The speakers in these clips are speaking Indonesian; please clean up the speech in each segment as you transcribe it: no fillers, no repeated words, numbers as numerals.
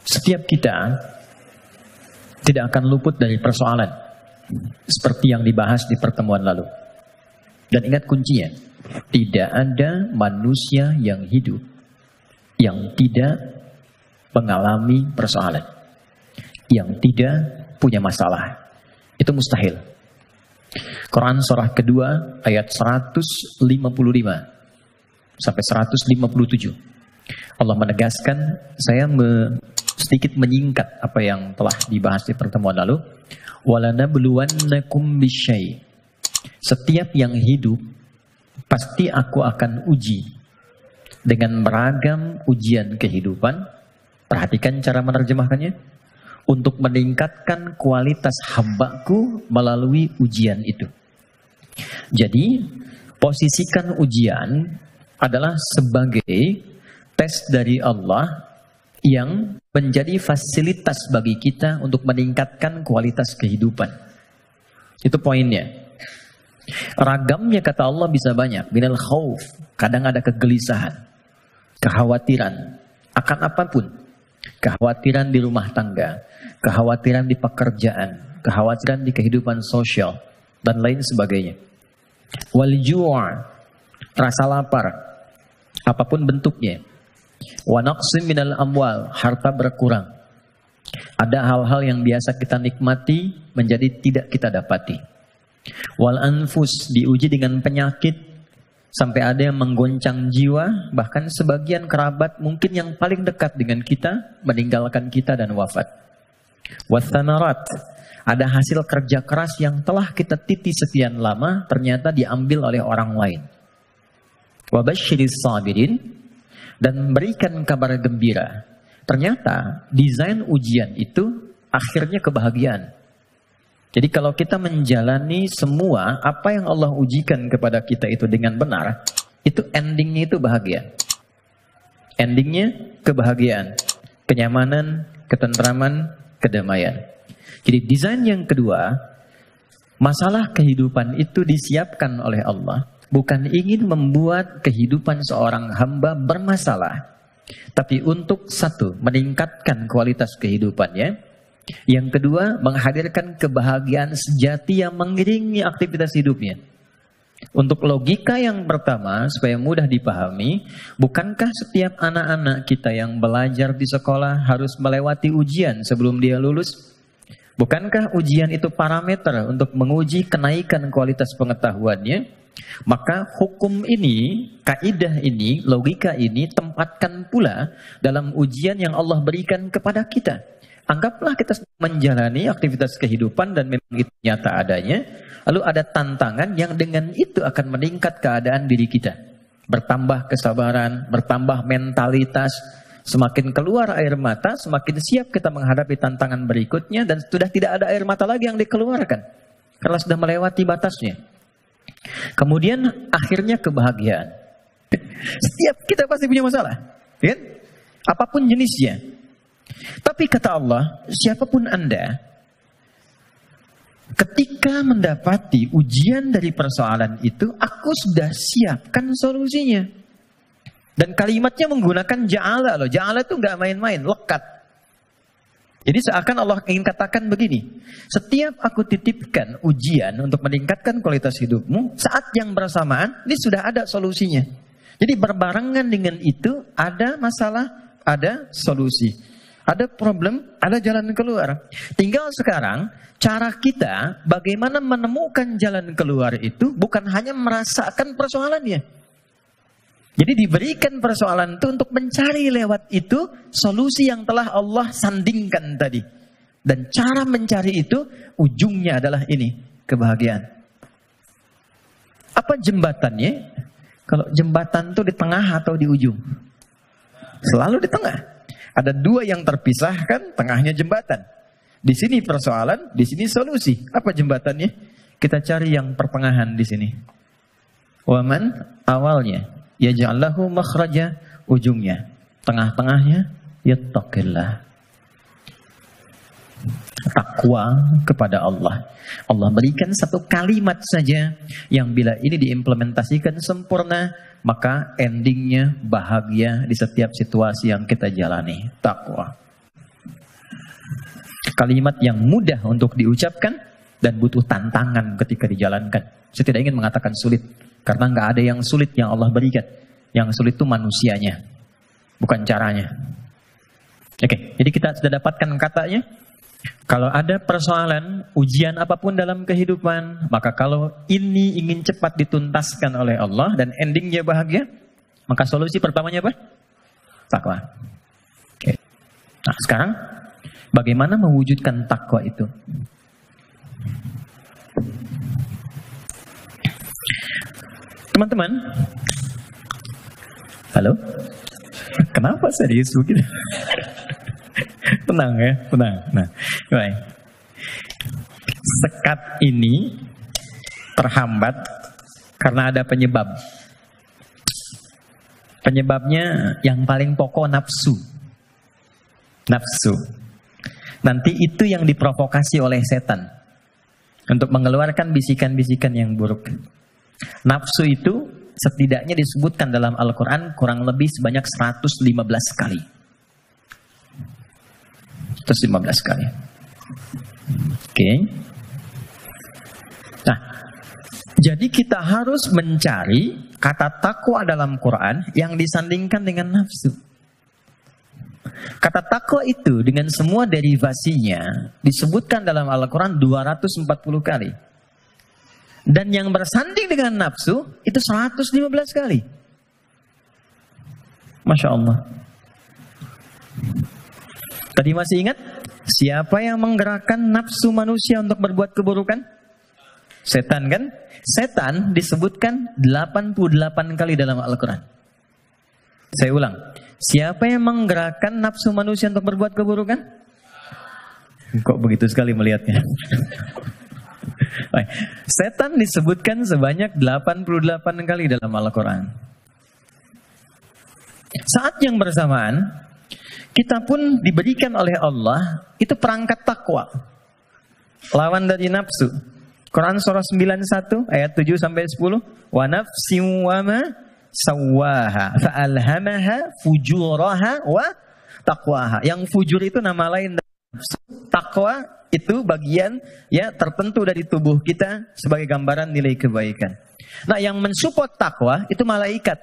Setiap kita tidak akan luput dari persoalan seperti yang dibahas di pertemuan lalu. Dan ingat kuncinya, tidak ada manusia yang hidup yang tidak mengalami persoalan, yang tidak punya masalah. Itu mustahil. Quran surah kedua ayat 155 sampai 157. Allah menegaskan, saya sedikit menyingkat apa yang telah dibahas di pertemuan lalu. Walanabluwannakum bisyai. Setiap yang hidup pasti aku akan uji dengan beragam ujian kehidupan. Perhatikan cara menerjemahkannya. Untuk meningkatkan kualitas hambaku melalui ujian itu. Jadi, posisikan ujian adalah sebagai tes dari Allah yang menjadi fasilitas bagi kita untuk meningkatkan kualitas kehidupan. Itu poinnya. Ragamnya kata Allah bisa banyak. Minal khauf, kadang ada kegelisahan, kekhawatiran akan apapun. Kekhawatiran di rumah tangga, kekhawatiran di pekerjaan, kekhawatiran di kehidupan sosial, dan lain sebagainya. Wal ju', rasa lapar, apapun bentuknya. Wa naqsim minal amwal, harta berkurang. Ada hal-hal yang biasa kita nikmati menjadi tidak kita dapati. Wal anfus, diuji dengan penyakit sampai ada yang menggoncang jiwa, bahkan sebagian kerabat mungkin yang paling dekat dengan kita meninggalkan kita dan wafat. Wathamarat, ada hasil kerja keras yang telah kita titi sekian lama ternyata diambil oleh orang lain. Wabasyiris sabirin, dan berikan kabar gembira. Ternyata desain ujian itu akhirnya kebahagiaan. Jadi kalau kita menjalani semua apa yang Allah ujikan kepada kita itu dengan benar, itu endingnya itu bahagia. Endingnya kebahagiaan, kenyamanan, ketentraman, kedamaian. Jadi desain yang kedua, masalah kehidupan itu disiapkan oleh Allah. Bukan ingin membuat kehidupan seorang hamba bermasalah. Tapi untuk satu, meningkatkan kualitas kehidupannya. Yang kedua, menghadirkan kebahagiaan sejati yang mengiringi aktivitas hidupnya. Untuk logika yang pertama, supaya mudah dipahami, bukankah setiap anak-anak kita yang belajar di sekolah harus melewati ujian sebelum dia lulus? Bukankah ujian itu parameter untuk menguji kenaikan kualitas pengetahuannya? Maka hukum ini, kaidah ini, logika ini tempatkan pula dalam ujian yang Allah berikan kepada kita. Anggaplah kita menjalani aktivitas kehidupan dan memang itu nyata adanya. Lalu ada tantangan yang dengan itu akan meningkat keadaan diri kita. Bertambah kesabaran, bertambah mentalitas. Semakin keluar air mata, semakin siap kita menghadapi tantangan berikutnya. Dan sudah tidak ada air mata lagi yang dikeluarkan. Karena sudah melewati batasnya. Kemudian akhirnya kebahagiaan. Setiap kita pasti punya masalah. Kan? Apapun jenisnya. Tapi kata Allah, siapapun Anda, ketika mendapati ujian dari persoalan itu, aku sudah siapkan solusinya. Dan kalimatnya menggunakan ja'ala loh. Ja'ala itu gak main-main, lekat. Jadi seakan Allah ingin katakan begini, setiap aku titipkan ujian untuk meningkatkan kualitas hidupmu, saat yang bersamaan, ini sudah ada solusinya. Jadi berbarengan dengan itu, ada masalah, ada solusi. Ada problem, ada jalan keluar. Tinggal sekarang, cara kita bagaimana menemukan jalan keluar itu bukan hanya merasakan persoalannya. Jadi diberikan persoalan itu untuk mencari lewat itu solusi yang telah Allah sandingkan tadi. Dan cara mencari itu, ujungnya adalah ini, kebahagiaan. Apa jembatannya? Kalau jembatan itu di tengah atau di ujung? Selalu di tengah. Ada dua yang terpisahkan, tengahnya jembatan. Di sini persoalan, di sini solusi. Apa jembatannya? Kita cari yang pertengahan di sini. Waman, awalnya. Yaj'allahu makhraja, ujungnya. Tengah-tengahnya, yattaqillah. Takwa kepada Allah. Allah berikan satu kalimat saja yang bila ini diimplementasikan sempurna, maka endingnya bahagia di setiap situasi yang kita jalani. Takwa. Kalimat yang mudah untuk diucapkan dan butuh tantangan ketika dijalankan. Saya tidak ingin mengatakan sulit, karena nggak ada yang sulit yang Allah berikan. Yang sulit itu manusianya, bukan caranya. Oke, jadi kita sudah dapatkan katanya. Kalau ada persoalan, ujian apapun dalam kehidupan, maka kalau ini ingin cepat dituntaskan oleh Allah dan endingnya bahagia, maka solusi pertamanya apa? Takwa. Oke. Nah, sekarang bagaimana mewujudkan takwa itu? Teman-teman, halo? Kenapa serius begitu? Tenang ya, tenang. Nah, baik. Sekat ini terhambat karena ada penyebab. Penyebabnya yang paling pokok nafsu. Nafsu. Nanti itu yang diprovokasi oleh setan untuk mengeluarkan bisikan-bisikan yang buruk. Nafsu itu setidaknya disebutkan dalam Al-Quran kurang lebih sebanyak 115 kali. 115 kali. Oke. Nah, jadi kita harus mencari kata takwa dalam Quran yang disandingkan dengan nafsu. Kata takwa itu dengan semua derivasinya disebutkan dalam Al-Quran 240 kali. Dan yang bersanding dengan nafsu itu 115 kali. Masya Allah. Tadi masih ingat? Siapa yang menggerakkan nafsu manusia untuk berbuat keburukan? Setan kan? Setan disebutkan 88 kali dalam Al-Quran. Saya ulang. Siapa yang menggerakkan nafsu manusia untuk berbuat keburukan? Kok begitu sekali melihatnya? Setan disebutkan sebanyak 88 kali dalam Al-Quran. Saat yang bersamaan, kita pun diberikan oleh Allah itu perangkat takwa. Lawan dari nafsu. Quran surah 91 ayat 7 sampai 10. Wa nafsin wa ma sawwaha fa'alhamaha fujuraha wa taqwaha. Yang fujur itu nama lain dari nafsu. Takwa itu bagian ya tertentu dari tubuh kita sebagai gambaran nilai kebaikan. Nah, yang mensupport takwa itu malaikat.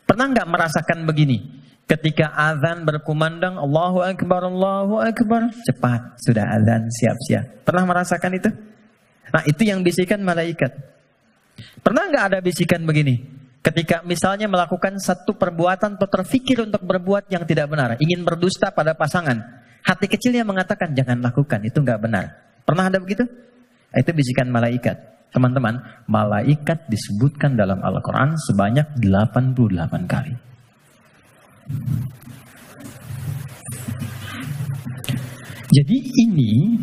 Pernah nggak merasakan begini? Ketika azan berkumandang, Allahu Akbar, cepat sudah azan, siap-siap. Pernah merasakan itu? Nah, itu yang bisikan malaikat. Pernah nggak ada bisikan begini? Ketika misalnya melakukan satu perbuatan atau terfikir untuk berbuat yang tidak benar, ingin berdusta pada pasangan, hati kecilnya mengatakan jangan lakukan, itu nggak benar. Pernah ada begitu? Itu bisikan malaikat. Teman-teman, malaikat disebutkan dalam Al-Quran sebanyak 88 kali. Jadi ini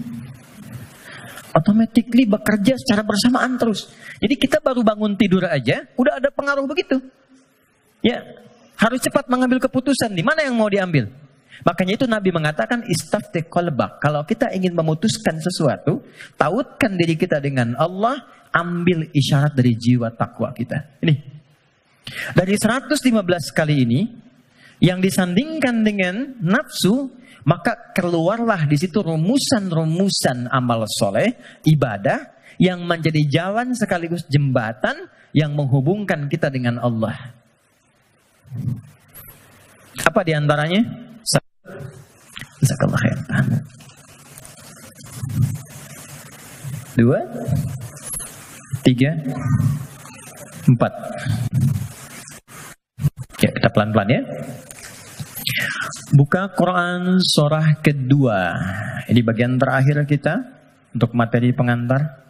automatically bekerja secara bersamaan terus. Jadi kita baru bangun tidur aja, udah ada pengaruh begitu. Ya, harus cepat mengambil keputusan di mana yang mau diambil. Makanya itu Nabi mengatakan istafti qalbak. Kalau kita ingin memutuskan sesuatu, tautkan diri kita dengan Allah, ambil isyarat dari jiwa takwa kita. Ini. Dari 115 kali ini yang disandingkan dengan nafsu, maka keluarlah di situ rumusan-rumusan amal soleh, ibadah yang menjadi jalan sekaligus jembatan yang menghubungkan kita dengan Allah. Apa diantaranya? Jazakallah khair. 2, 3, 4. Ya, kita pelan-pelan ya. Buka Quran surah kedua. Ini bagian terakhir kita untuk materi pengantar.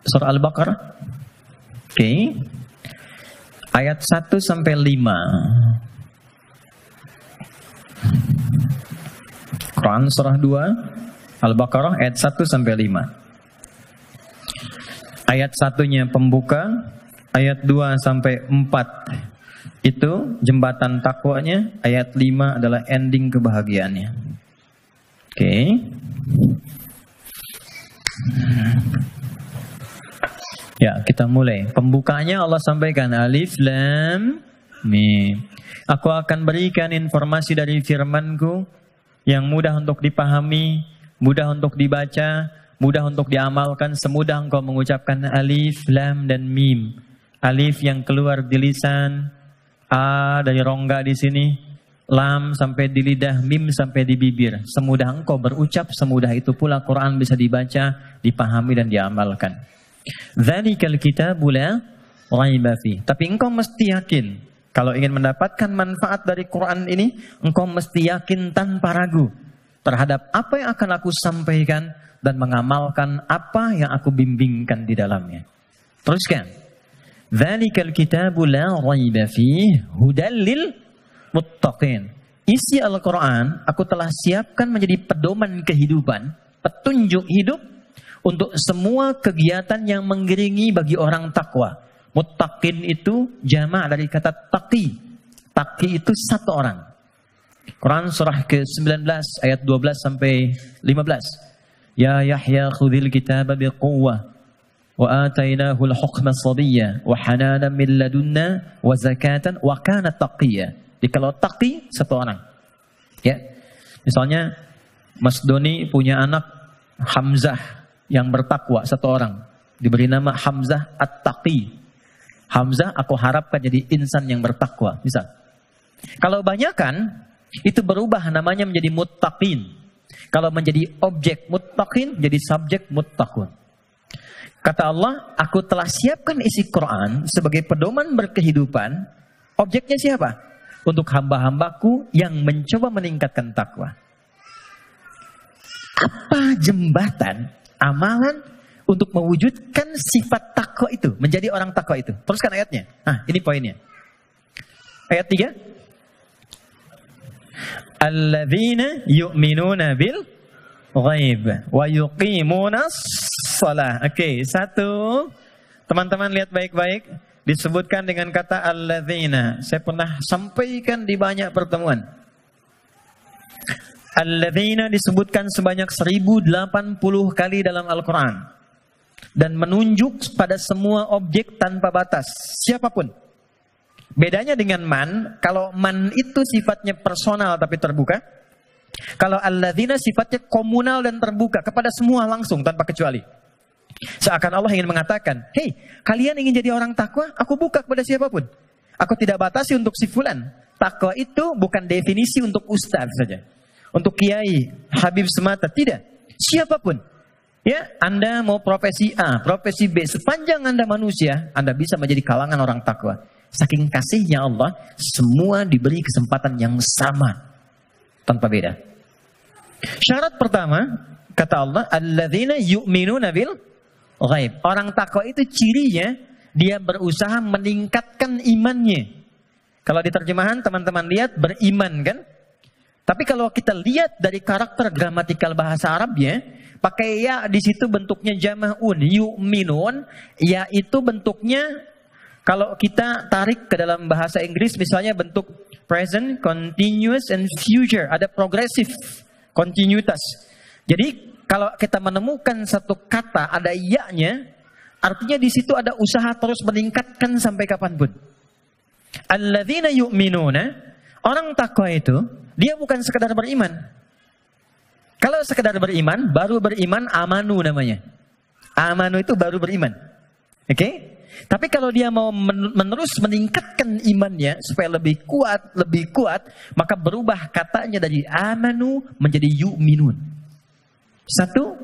Surah Al-Baqarah. Oke. Ayat 1 sampai 5. Quran surah 2 Al-Baqarah ayat 1 sampai 5. Ayat 1-nya pembuka, ayat 2 sampai 4 itu jembatan takwanya, ayat 5 adalah ending kebahagiaannya. Oke. Ya, kita mulai. Pembukanya Allah sampaikan Alif Lam Mim. Aku akan berikan informasi dari firman-Ku yang mudah untuk dipahami, mudah untuk dibaca, mudah untuk diamalkan, semudah engkau mengucapkan alif, lam, dan mim. Alif yang keluar di lisan, a dari rongga di sini, lam sampai di lidah, mim sampai di bibir. Semudah engkau berucap, semudah itu pula Quran bisa dibaca, dipahami, dan diamalkan. Dzalikal kitabu la raiba fi. Tapi engkau mesti yakin, kalau ingin mendapatkan manfaat dari Quran ini, engkau mesti yakin tanpa ragu terhadap apa yang akan aku sampaikan dan mengamalkan apa yang aku bimbingkan di dalamnya. Teruskan. Dzalikal kitabu la raiba fihi hudal lil muttaqin. Isi Al-Quran aku telah siapkan menjadi pedoman kehidupan, petunjuk hidup untuk semua kegiatan yang mengiringi bagi orang takwa. Muttaqin itu jamak dari kata taqi. Taqi itu satu orang. Quran surah ke-19 ayat 12 sampai 15. Ya Yahya khudhil kitaba biquwwah wa atainahu al-hukma sabiyya wa hananan min ladunna wa zakatan wa kana taqiyya. Jadi kalau taqi satu orang. Ya. Misalnya Mas Doni punya anak Hamzah yang bertakwa satu orang, diberi nama Hamzah At-Taqi. Hamzah aku harapkan jadi insan yang bertakwa, misal. Kalau banyakan itu berubah namanya menjadi muttaqin. Kalau menjadi objek muttaqin jadi subjek muttaqun. Kata Allah, aku telah siapkan isi Quran sebagai pedoman berkehidupan. Objeknya siapa? Untuk hamba-hambaku yang mencoba meningkatkan takwa. Apa jembatan amalan untuk mewujudkan sifat takwa itu, menjadi orang takwa itu? Teruskan ayatnya. Nah, ini poinnya. Ayat 3. Alladzina yu'minuna bil ghaib wa yuqimuna shalah. Oke, satu. Teman-teman lihat baik-baik. Disebutkan dengan kata alladzina. Saya pernah sampaikan di banyak pertemuan. Alladzina disebutkan sebanyak 1080 kali dalam Al-Quran. Dan menunjuk pada semua objek tanpa batas. Siapapun. Bedanya dengan man. Kalau man itu sifatnya personal tapi terbuka. Kalau alladzina sifatnya komunal dan terbuka. Kepada semua langsung tanpa kecuali. Seakan Allah ingin mengatakan, hei, kalian ingin jadi orang takwa? Aku buka kepada siapapun. Aku tidak batasi untuk si fulan. Takwa itu bukan definisi untuk ustaz saja. Untuk kiai, habib semata, tidak. Siapapun. Ya, Anda mau profesi A, profesi B, sepanjang Anda manusia, Anda bisa menjadi kalangan orang takwa. Saking kasihnya Allah, semua diberi kesempatan yang sama, tanpa beda. Syarat pertama, kata Allah, alladzina yu'minuna bil ghaib. Orang takwa itu cirinya, dia berusaha meningkatkan imannya. Kalau di terjemahan teman-teman lihat, beriman kan? Tapi kalau kita lihat dari karakter gramatikal bahasa Arabnya, pakai ya di situ bentuknya jama'un, yu'minun, ya itu bentuknya kalau kita tarik ke dalam bahasa Inggris misalnya bentuk present, continuous, and future, ada progresif, kontinuitas. Jadi kalau kita menemukan satu kata ada ya-nya, artinya di situ ada usaha terus meningkatkan sampai kapanpun. Alladzina yu'minuna, orang takwa itu dia bukan sekedar beriman. Kalau sekedar beriman, baru beriman amanu namanya. Amanu itu baru beriman. Oke? Tapi kalau dia mau menerus meningkatkan imannya supaya lebih kuat, maka berubah katanya dari amanu menjadi yu'minun. Satu,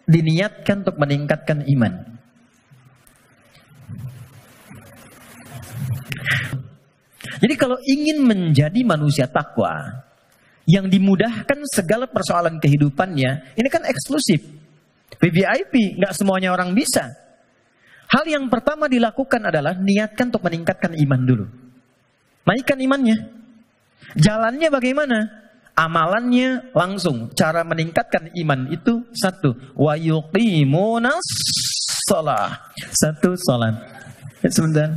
diniatkan untuk meningkatkan iman. Jadi kalau ingin menjadi manusia takwa yang dimudahkan segala persoalan kehidupannya, ini kan eksklusif. VVIP, nggak semuanya orang bisa. Hal yang pertama dilakukan adalah niatkan untuk meningkatkan iman dulu. Naikkan imannya. Jalannya bagaimana? Amalannya langsung. Cara meningkatkan iman itu satu. Wa yuqimunas shalah. Satu, salat. Sebentar.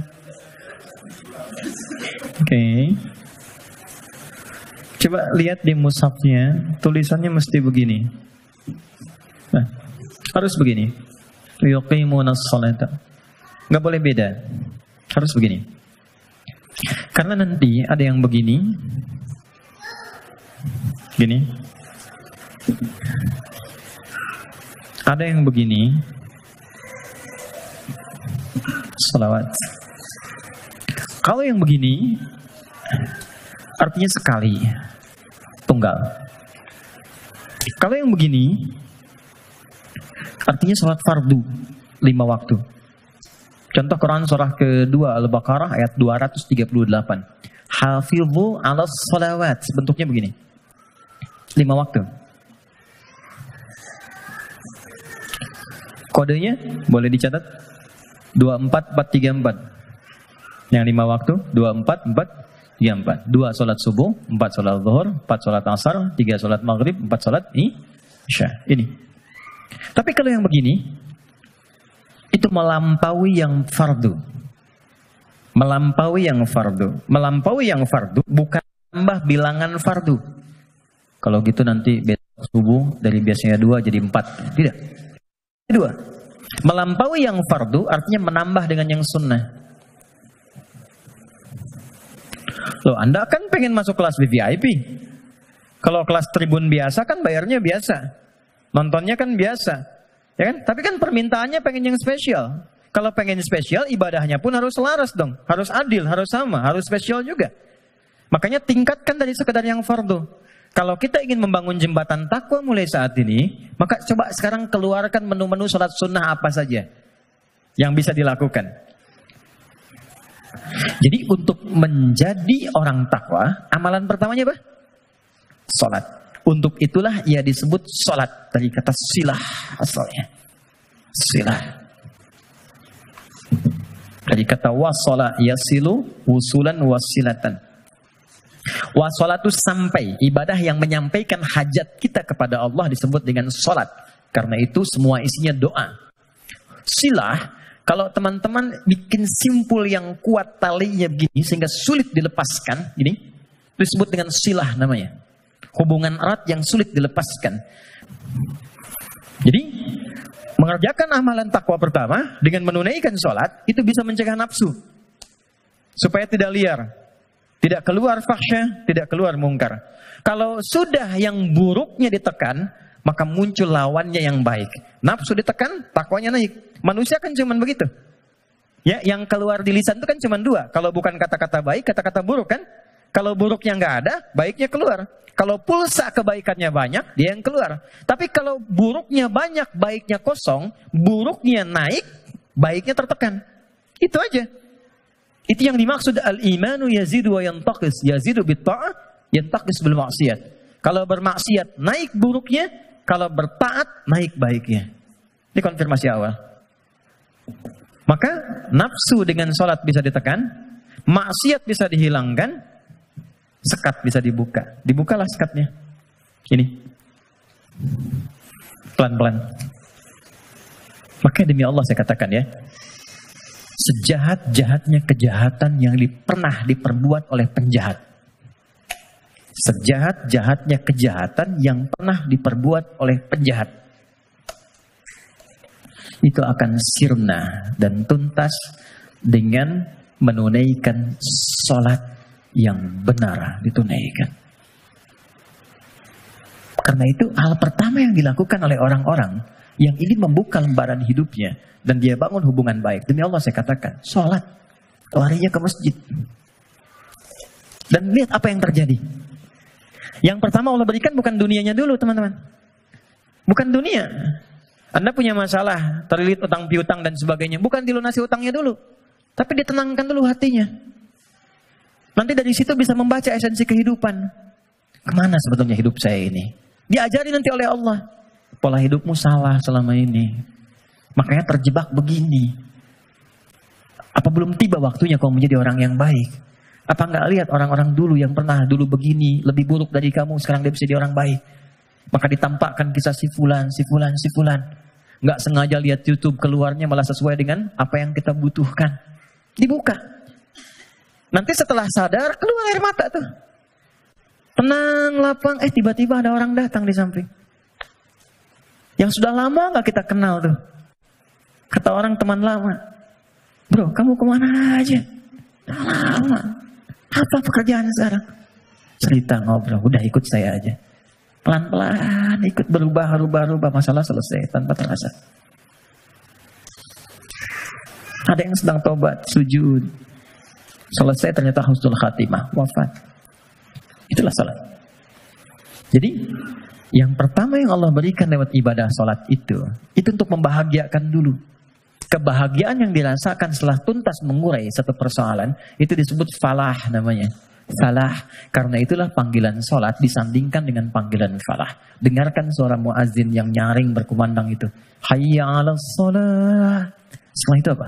Oke. Coba lihat di mushafnya, tulisannya mesti begini. Nah, harus begini. Yuqimunas sholata. Enggak boleh beda. Harus begini. Karena nanti ada yang begini. Gini. Ada yang begini, salawat. Kalau yang begini, artinya sekali, tunggal. Kalau yang begini, artinya salat fardu, 5 waktu. Contoh Quran surah kedua Al-Baqarah ayat 238. Hafidhu 'alas salawat. Bentuknya begini. 5 waktu. Kodenya boleh dicatat 24434. Yang 5 waktu 24434. 2 salat subuh, 4 salat zuhur, 4 salat asar, 3 salat maghrib, 4 salat isya. Ini. Tapi kalau yang begini itu melampaui yang fardu. Melampaui yang fardu. Melampaui yang fardu bukan tambah bilangan fardu. Kalau gitu nanti besok subuh dari biasanya 2 jadi 4. Tidak. 2. Melampaui yang fardu artinya menambah dengan yang sunnah. Loh, Anda kan pengen masuk kelas VIP. Kalau kelas tribun biasa kan bayarnya biasa. Nontonnya kan biasa. Ya kan? Tapi kan permintaannya pengen yang spesial. Kalau pengen spesial, ibadahnya pun harus selaras dong. Harus adil, harus sama, harus spesial juga. Makanya tingkatkan dari sekedar yang fardu. Kalau kita ingin membangun jembatan takwa mulai saat ini, maka coba sekarang keluarkan menu-menu sholat sunnah apa saja yang bisa dilakukan. Jadi untuk menjadi orang takwa, amalan pertamanya apa? Sholat. Untuk itulah ia disebut sholat. Dari kata silah asalnya. Silah. Dari kata wasala yasilu wusulan wasilatan. Wassalatu sampai, ibadah yang menyampaikan hajat kita kepada Allah disebut dengan sholat. Karena itu semua isinya doa. Silah, kalau teman-teman bikin simpul yang kuat talinya begini sehingga sulit dilepaskan, gini, disebut dengan silah namanya. Hubungan erat yang sulit dilepaskan. Jadi, mengerjakan amalan takwa pertama dengan menunaikan sholat, itu bisa mencegah nafsu. Supaya tidak liar. Tidak keluar fahsya, tidak keluar mungkar. Kalau sudah yang buruknya ditekan, maka muncul lawannya yang baik. Nafsu ditekan, takwanya naik. Manusia kan cuma begitu. Ya, yang keluar di lisan itu kan cuma 2. Kalau bukan kata-kata baik, kata-kata buruk kan. Kalau buruknya nggak ada, baiknya keluar. Kalau pulsa kebaikannya banyak, dia yang keluar. Tapi kalau buruknya banyak, baiknya kosong, buruknya naik, baiknya tertekan. Itu aja. Itu yang dimaksud al-imanu yazidu wa yantaqis. Yazidu bitta'ah, yantaqis bil maksiat. Kalau bermaksiat naik buruknya, kalau bertaat naik baiknya. Ini konfirmasi awal. Maka nafsu dengan sholat bisa ditekan, maksiat bisa dihilangkan, sekat bisa dibuka. Dibukalah sekatnya. Ini. Pelan-pelan. Maka demi Allah saya katakan ya, sejahat-jahatnya kejahatan yang pernah diperbuat oleh penjahat. Sejahat-jahatnya kejahatan yang pernah diperbuat oleh penjahat. Itu akan sirna dan tuntas dengan menunaikan sholat yang benar ditunaikan. Karena itu hal pertama yang dilakukan oleh orang-orang yang ingin membuka lembaran hidupnya dan dia bangun hubungan baik. Demi Allah saya katakan, sholat. Larinya ke masjid. Dan lihat apa yang terjadi. Yang pertama Allah berikan bukan dunianya dulu teman-teman. Bukan dunia. Anda punya masalah, terlilit utang piutang dan sebagainya. Bukan dilunasi utangnya dulu. Tapi ditenangkan dulu hatinya. Nanti dari situ bisa membaca esensi kehidupan. Kemana sebetulnya hidup saya ini? Diajari nanti oleh Allah. Pola hidupmu salah selama ini. Makanya terjebak begini. Apa belum tiba waktunya kau menjadi orang yang baik? Apa enggak lihat orang-orang dulu yang pernah dulu begini, lebih buruk dari kamu, sekarang dia bisa jadi orang baik. Maka ditampakkan kisah si fulan, si fulan, si fulan. Enggak sengaja lihat YouTube, keluarnya malah sesuai dengan apa yang kita butuhkan. Dibuka. Nanti setelah sadar, keluar air mata tuh. Tenang, lapang, tiba-tiba ada orang datang di samping. Yang sudah lama gak kita kenal tuh. Kata orang teman lama, bro kamu kemana aja? Lama. Apa pekerjaan sekarang? Cerita ngobrol, udah ikut saya aja. Pelan-pelan ikut berubah masalah selesai tanpa terasa. Ada yang sedang tobat, sujud, selesai ternyata husnul khatimah, wafat. Itulah salat. Jadi yang pertama yang Allah berikan lewat ibadah salat itu untuk membahagiakan dulu. Kebahagiaan yang dirasakan setelah tuntas mengurai satu persoalan itu disebut falah namanya. Falah. Karena itulah panggilan salat disandingkan dengan panggilan falah. Dengarkan suara muazin yang nyaring berkumandang itu. Hayya 'alas shalah. Setelah itu apa?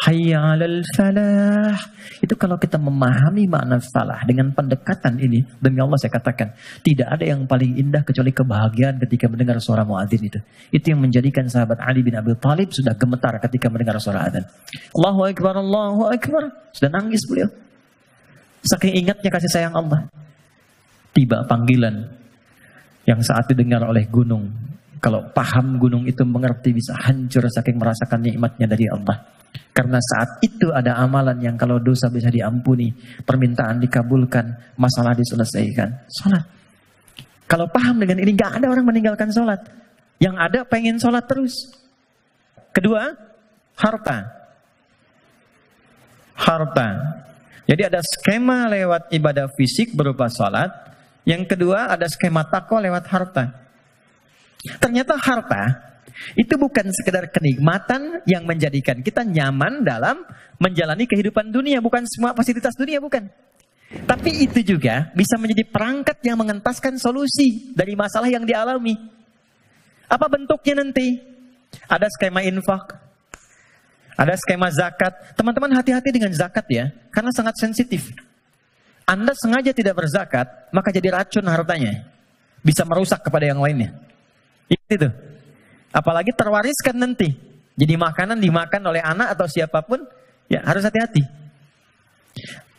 Hayya 'alal falah. Itu kalau kita memahami makna falah dengan pendekatan ini, demi Allah saya katakan, tidak ada yang paling indah kecuali kebahagiaan ketika mendengar suara muadzin itu. Itu yang menjadikan sahabat Ali bin Abi Thalib sudah gemetar ketika mendengar suara adzan. Allahu Akbar, Allahu Akbar. Sudah nangis beliau. Saking ingatnya kasih sayang Allah. Tiba panggilan yang saat didengar oleh gunung. Kalau paham gunung itu mengerti bisa hancur saking merasakan nikmatnya dari Allah. Karena saat itu ada amalan yang kalau dosa bisa diampuni, permintaan dikabulkan, masalah diselesaikan. Sholat. Kalau paham dengan ini, gak ada orang meninggalkan sholat. Yang ada pengen sholat terus. Kedua, harta. Harta. Jadi ada skema lewat ibadah fisik berupa sholat. Yang kedua ada skema takwa lewat harta. Ternyata harta itu bukan sekedar kenikmatan yang menjadikan kita nyaman dalam menjalani kehidupan dunia. Bukan semua fasilitas dunia, bukan. Tapi itu juga bisa menjadi perangkat yang mengentaskan solusi dari masalah yang dialami. Apa bentuknya nanti? Ada skema infak. Ada skema zakat. Teman-teman hati-hati dengan zakat ya. Karena sangat sensitif. Anda sengaja tidak berzakat, maka jadi racun hartanya. Bisa merusak kepada yang lainnya. Itu. Apalagi terwariskan nanti. Jadi makanan dimakan oleh anak atau siapapun, ya harus hati-hati.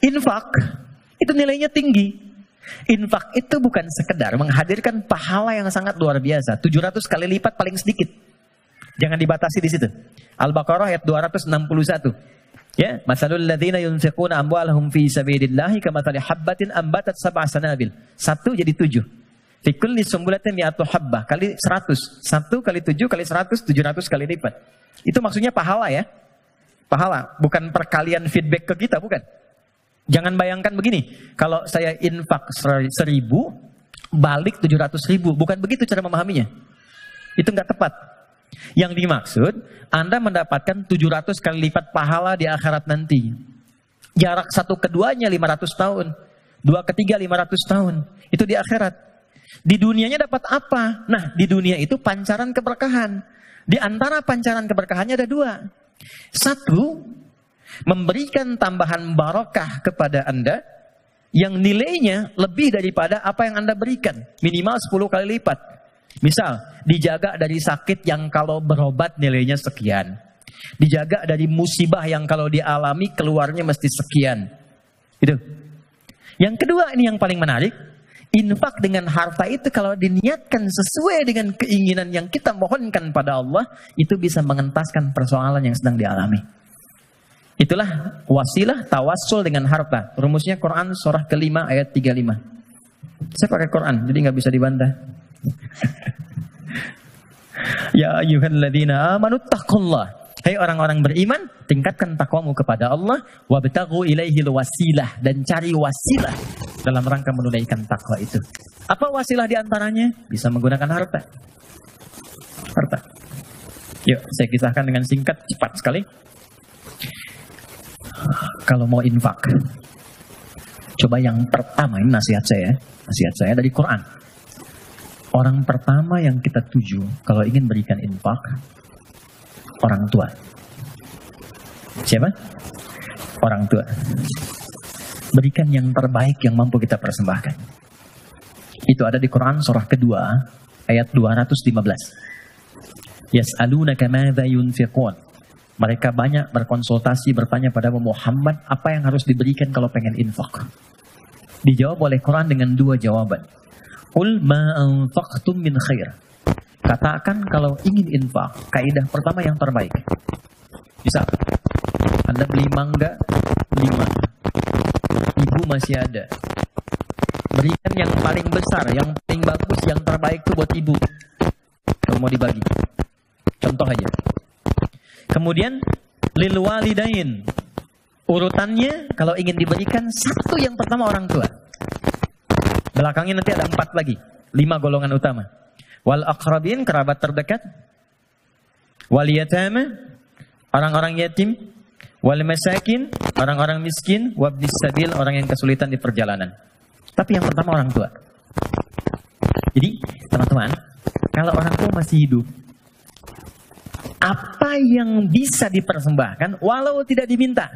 Infak, itu nilainya tinggi. Infak itu bukan sekedar menghadirkan pahala yang sangat luar biasa. 700 kali lipat paling sedikit. Jangan dibatasi di situ. Al-Baqarah ayat 261. Ya, masalul ladzina yunfiquna amwalahum fi sabilillahi kamathali habbatin ambatat sab'a sanabil. 1 jadi 7. Fi kulli sumbulatin mi'atu habbah kali 100. 1 kali 7 kali 100, 700 kali lipat. Itu maksudnya pahala ya. Pahala, bukan perkalian feedback ke kita, bukan. Jangan bayangkan begini, kalau saya infak 1000, balik 700.000. Bukan begitu cara memahaminya. Itu nggak tepat. Yang dimaksud, Anda mendapatkan 700 kali lipat pahala di akhirat nanti. Jarak satu keduanya 500 tahun. 2 ketiga 500 tahun. Itu di akhirat. Di dunianya dapat apa? Nah, di dunia itu pancaran keberkahan. Di antara pancaran keberkahannya ada 2. 1, memberikan tambahan barokah kepada Anda yang nilainya lebih daripada apa yang Anda berikan. Minimal 10 kali lipat. Misal, dijaga dari sakit yang kalau berobat nilainya sekian. Dijaga dari musibah yang kalau dialami keluarnya mesti sekian. Itu. Yang kedua ini yang paling menarik. Infak dengan harta itu kalau diniatkan sesuai dengan keinginan yang kita mohonkan pada Allah, itu bisa mengentaskan persoalan yang sedang dialami. Itulah wasilah tawassul dengan harta. Rumusnya Quran surah ke-5 ayat 35. Saya pakai Quran, jadi nggak bisa dibantah. Ya ayyuhalladzina amanu taqullah. Hai orang-orang beriman, tingkatkan takwamu kepada Allah, wabtaghu ilaihil wasilah, dan cari wasilah dalam rangka menunaikan takwa itu. Apa wasilah diantaranya? Bisa menggunakan harta. Harta. Yuk, saya kisahkan dengan singkat, cepat sekali. Kalau mau infak, coba yang pertama, ini nasihat saya dari Quran. Orang pertama yang kita tuju kalau ingin berikan infak, orang tua. Siapa? Orang tua. Berikan yang terbaik yang mampu kita persembahkan. Itu ada di Quran surah kedua ayat 215. Yas'alunaka madza yunfiqun. Mereka banyak berkonsultasi bertanya pada Muhammad apa yang harus diberikan kalau pengen infak. Dijawab oleh Quran dengan 2 jawaban. Qul ma anfaqtum min khair. Katakan kalau ingin infak, kaidah pertama yang terbaik. Misal, Anda beli mangga 5, ibu masih ada, Berikan yang paling besar, yang paling bagus, yang terbaik itu buat ibu. Kalau mau dibagi. Contoh aja. Kemudian lil walidain. Urutannya kalau ingin diberikan, satu yang pertama orang tua. Belakangnya nanti ada 4 lagi. 5 golongan utama. Wal aqrabin, kerabat terdekat. Wal yatama, orang-orang yatim. Wal masakin, orang-orang miskin. Wabnis sabil, orang yang kesulitan di perjalanan. Tapi yang pertama orang tua. Jadi teman-teman, kalau orang tua masih hidup, apa yang bisa dipersembahkan walau tidak diminta.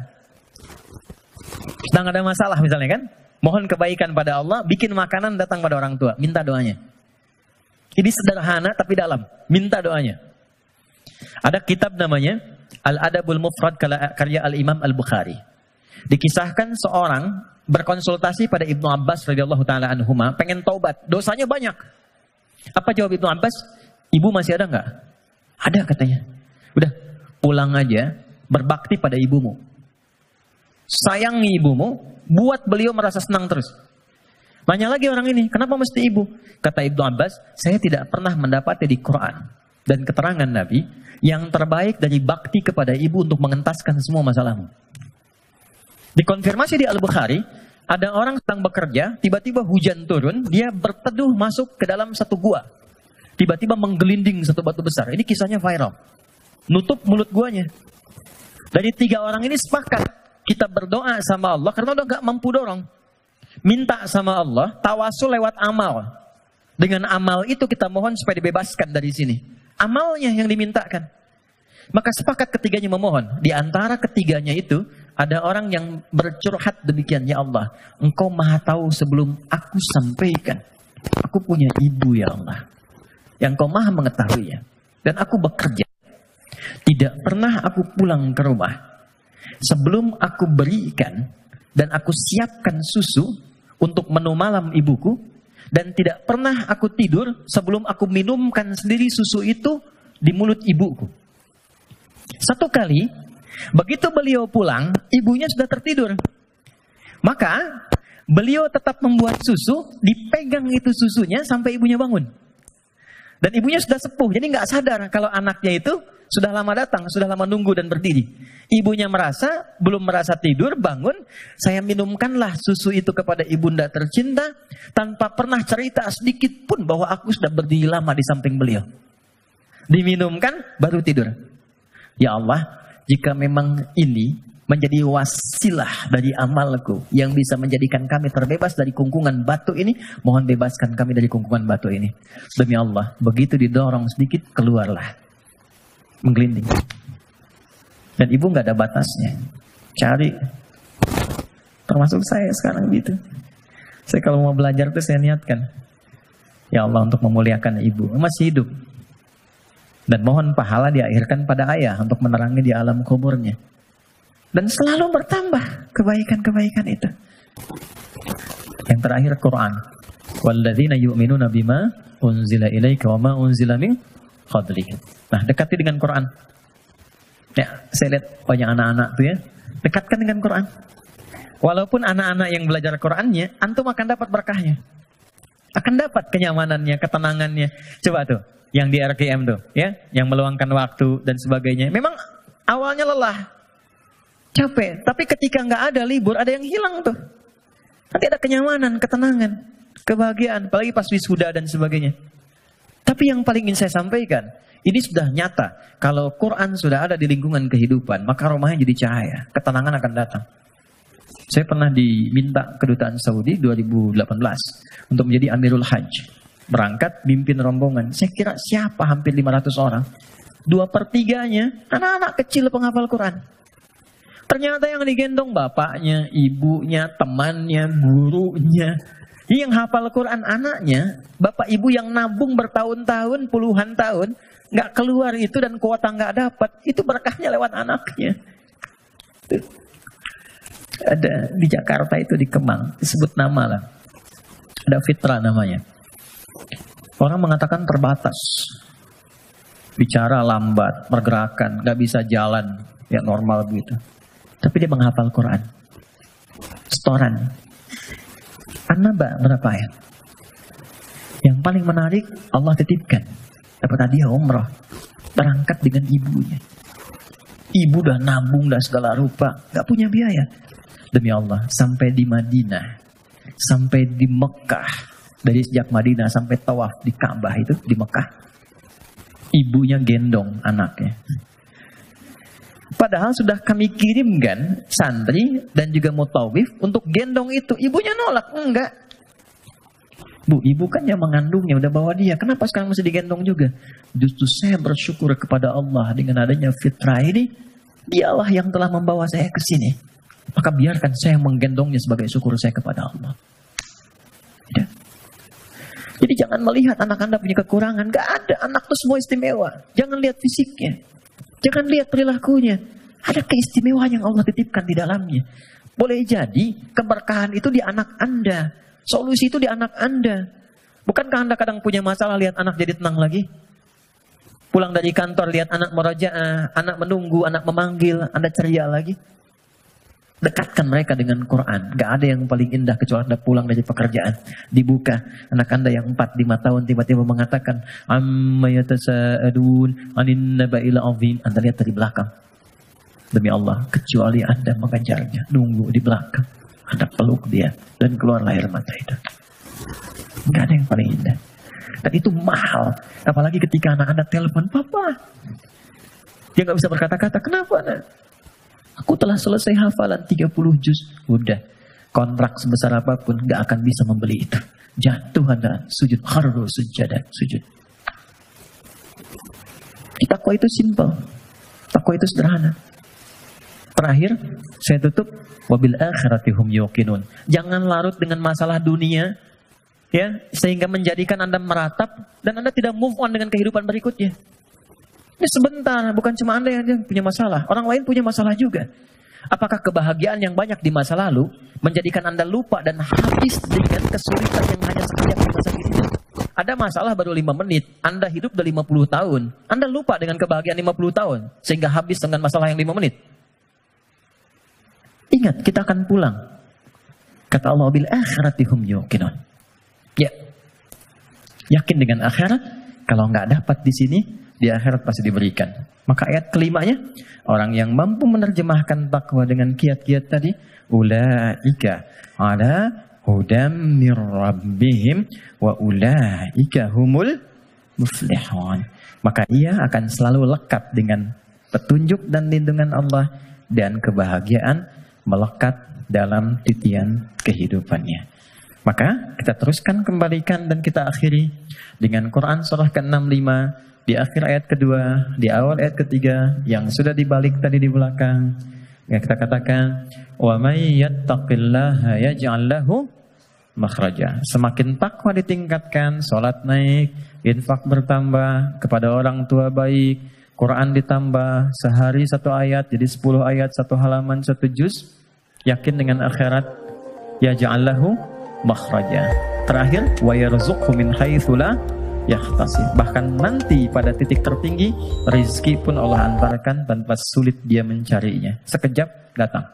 Sedang ada masalah misalnya kan, mohon kebaikan pada Allah, bikin makanan datang pada orang tua, minta doanya. Ini sederhana tapi dalam, minta doanya. Ada kitab namanya Al-Adabul Mufrad karya Al-Imam Al-Bukhari. Dikisahkan seorang berkonsultasi pada Ibnu Abbas radhiyallahu taala anhuma, pengen taubat, dosanya banyak. Apa jawab Ibnu Abbas? Ibu masih ada nggak? Ada katanya. Udah, pulang aja, berbakti pada ibumu. Sayangi ibumu, buat beliau merasa senang terus. Tanya lagi orang ini, kenapa mesti ibu? Kata Ibnu Abbas, saya tidak pernah mendapati di Quran dan keterangan Nabi yang terbaik dari bakti kepada ibu untuk mengentaskan semua masalahmu. Dikonfirmasi di Al-Bukhari, ada orang sedang bekerja, tiba-tiba hujan turun, dia berteduh masuk ke dalam satu gua. Tiba-tiba menggelinding satu batu besar. Ini kisahnya viral. Nutup mulut guanya. Dari 3 orang ini sepakat, kita berdoa sama Allah, karena udah gak mampu dorong. Minta sama Allah, tawasul lewat amal. Dengan amal itu kita mohon supaya dibebaskan dari sini. Amalnya yang dimintakan. Maka sepakat ketiganya memohon. Di antara ketiganya itu, ada orang yang bercurhat demikian, ya Allah, Engkau maha tahu sebelum aku sampaikan. Aku punya ibu ya Allah, yang Engkau maha mengetahuinya. Dan aku bekerja. Tidak pernah aku pulang ke rumah sebelum aku berikan dan aku siapkan susu untuk menu malam ibuku. Dan tidak pernah aku tidur sebelum aku minumkan sendiri susu itu di mulut ibuku. Satu kali, begitu beliau pulang, ibunya sudah tertidur. Maka, beliau tetap membuat susu, dipegang itu susunya sampai ibunya bangun. Dan ibunya sudah sepuh, jadi nggak sadar kalau anaknya itu sudah lama datang, sudah lama nunggu dan berdiri. Ibunya belum merasa tidur, bangun, saya minumkanlah susu itu kepada ibunda tercinta, tanpa pernah cerita sedikit pun bahwa aku sudah berdiri lama di samping beliau. Diminumkan, baru tidur. Ya Allah, jika memang ini menjadi wasilah dari amalku yang bisa menjadikan kami terbebas dari kungkungan batu ini, mohon bebaskan kami dari kungkungan batu ini. Demi Allah, begitu didorong sedikit, keluarlah. Menggelinding. Dan ibu nggak ada batasnya. Cari. Termasuk saya sekarang gitu. Saya kalau mau belajar tuh saya niatkan, ya Allah, untuk memuliakan ibu. Masih hidup. Dan mohon pahala diakhirkan pada ayah untuk menerangi di alam kuburnya. Dan selalu bertambah kebaikan-kebaikan itu. Yang terakhir Quran. Walladzina yu'minuna bima unzila ilaika wa ma unzila min qablika. Nah, dekati dengan Quran. Ya, saya lihat banyak anak-anak tuh ya. Dekatkan dengan Quran. Walaupun anak-anak yang belajar Qurannya, antum akan dapat berkahnya. Akan dapat kenyamanannya, ketenangannya. Coba tuh, yang di RKM tuh, ya, yang meluangkan waktu dan sebagainya. Memang awalnya lelah, capek, tapi ketika nggak ada libur, ada yang hilang tuh. Nanti ada kenyamanan, ketenangan, kebahagiaan, apalagi pas wisuda dan sebagainya. Tapi yang paling ingin saya sampaikan, ini sudah nyata. Kalau Quran sudah ada di lingkungan kehidupan, maka rumahnya jadi cahaya, ketenangan akan datang. Saya pernah diminta kedutaan Saudi 2018 untuk menjadi Amirul Hajj. Berangkat, mimpin rombongan. Saya kira siapa hampir 500 orang. 2/3-nya anak-anak kecil penghafal Quran. Ternyata yang digendong bapaknya, ibunya, temannya, gurunya. Yang hafal Quran anaknya, bapak ibu yang nabung bertahun-tahun, puluhan tahun, nggak keluar itu dan kuota nggak dapat, itu berkahnya lewat anaknya. Ada di Jakarta itu di Kemang, disebut nama lah. Ada Fitra namanya. Orang mengatakan terbatas, bicara lambat, pergerakan, nggak bisa jalan, ya normal begitu. Tapi dia menghafal Quran, setoran. An-Naba berapa ayat? Yang paling menarik, Allah titipkan dapat hadiah umrah, berangkat dengan ibunya. Ibu udah nabung dan segala rupa, gak punya biaya. Demi Allah, sampai di Madinah, sampai di Mekah, dari sejak Madinah sampai tawaf di Ka'bah itu di Mekah, ibunya gendong anaknya. Padahal sudah kami kirimkan santri dan juga mutawif untuk gendong itu. Ibunya nolak, enggak. Bu, ibu kan yang mengandungnya, udah bawa dia. Kenapa sekarang masih digendong juga? Justru saya bersyukur kepada Allah dengan adanya fitrah ini. Dialah yang telah membawa saya ke sini. Maka biarkan saya menggendongnya sebagai syukur saya kepada Allah. Ya. Jadi jangan melihat anak Anda punya kekurangan. Gak ada, anak itu semua istimewa. Jangan lihat fisiknya. Jangan lihat perilakunya. Ada keistimewaan yang Allah titipkan di dalamnya. Boleh jadi keberkahan itu di anak Anda. Solusi itu di anak Anda. Bukankah Anda kadang punya masalah lihat anak jadi tenang lagi? Pulang dari kantor lihat anak merajaah, anak menunggu, anak memanggil, Anda ceria lagi. Dekatkan mereka dengan Quran. Gak ada yang paling indah kecuali Anda pulang dari pekerjaan. Dibuka, anak Anda yang 4-5 tahun tiba-tiba mengatakan amma yatasa'adun anin naba'il azim. Anda lihat dari belakang. Demi Allah, kecuali Anda mengejarnya, nunggu di belakang. Anda peluk dia dan keluar air mata itu. Gak ada yang paling indah. Dan itu mahal. Apalagi ketika anak Anda telepon, Papa. Dia gak bisa berkata-kata. Kenapa, Nak? Aku telah selesai hafalan 30 juz. Udah. Kontrak sebesar apapun gak akan bisa membeli itu. Jatuh Anda sujud. Kharru sujadan. Sujud. Takwa itu simple. Takwa itu sederhana. Terakhir, saya tutup. Wabil akhirati hum yuqinun. Jangan larut dengan masalah dunia, ya, sehingga menjadikan Anda meratap dan Anda tidak move on dengan kehidupan berikutnya. Ini sebentar, bukan cuma Anda yang punya masalah, orang lain punya masalah juga. Apakah kebahagiaan yang banyak di masa lalu menjadikan Anda lupa dan habis dengan kesulitan yang hanya sekejap di masa kini? Ada masalah baru 5 menit, Anda hidup udah 50 tahun. Anda lupa dengan kebahagiaan 50 tahun sehingga habis dengan masalah yang 5 menit. Ingat, kita akan pulang. Kata Allah, bil akhirati hum yuqinun. Ya. Yakin dengan akhirat, kalau nggak dapat di sini, di akhirat pasti diberikan. Maka ayat kelimanya, orang yang mampu menerjemahkan takwa dengan kiat-kiat tadi, ulaika ala hudam mir rabbihim wa ulaika humul muflihun. Maka ia akan selalu lekat dengan petunjuk dan lindungan Allah dan kebahagiaan melekat dalam titian kehidupannya. Maka kita teruskan kembalikan dan kita akhiri dengan Quran surah ke-65 di akhir ayat kedua, di awal ayat ketiga yang sudah dibalik tadi di belakang. Yang kita katakan, wa may yattaqillaha yaj'al lahu makhraja. Semakin takwa ditingkatkan, salat naik, infak bertambah, kepada orang tua baik, Quran ditambah, sehari 1 ayat jadi 10 ayat, 1 halaman 1 juz. Yakin dengan akhirat, yaj'al lahu makhraja. Terakhir, wa yarzuqhu min haitsu la yahtasib. Bahkan nanti pada titik tertinggi, rezeki pun Allah antarkan tanpa sulit dia mencarinya. Sekejap datang.